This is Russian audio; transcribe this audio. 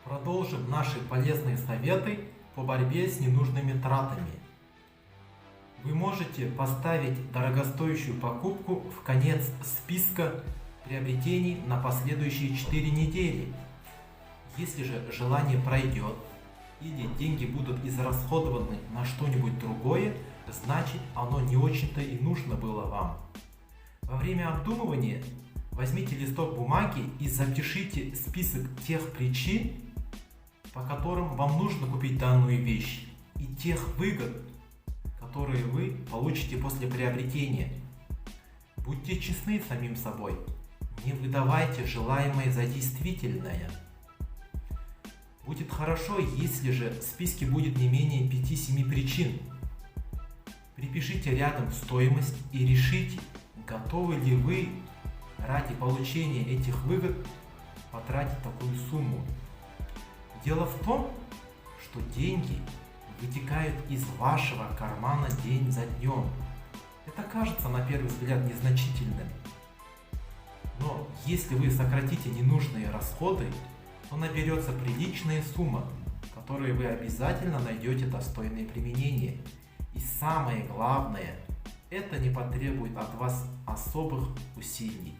Продолжим наши полезные советы по борьбе с ненужными тратами. Вы можете поставить дорогостоящую покупку в конец списка приобретений на последующие 4 недели. Если же желание пройдет или деньги будут израсходованы на что-нибудь другое, значит оно не очень-то и нужно было вам. Во время обдумывания возьмите листок бумаги и запишите список тех причин, по которым вам нужно купить данную вещь, и тех выгод, которые вы получите после приобретения. Будьте честны с самим собой, не выдавайте желаемое за действительное. Будет хорошо, если же в списке будет не менее 5-7 причин. Припишите рядом стоимость и решите, готовы ли вы ради получения этих выгод потратить такую сумму. Дело в том, что деньги вытекают из вашего кармана день за днем. Это кажется на первый взгляд незначительным. Но если вы сократите ненужные расходы, то наберется приличная сумма, которой вы обязательно найдете достойное применение. И самое главное, это не потребует от вас особых усилий.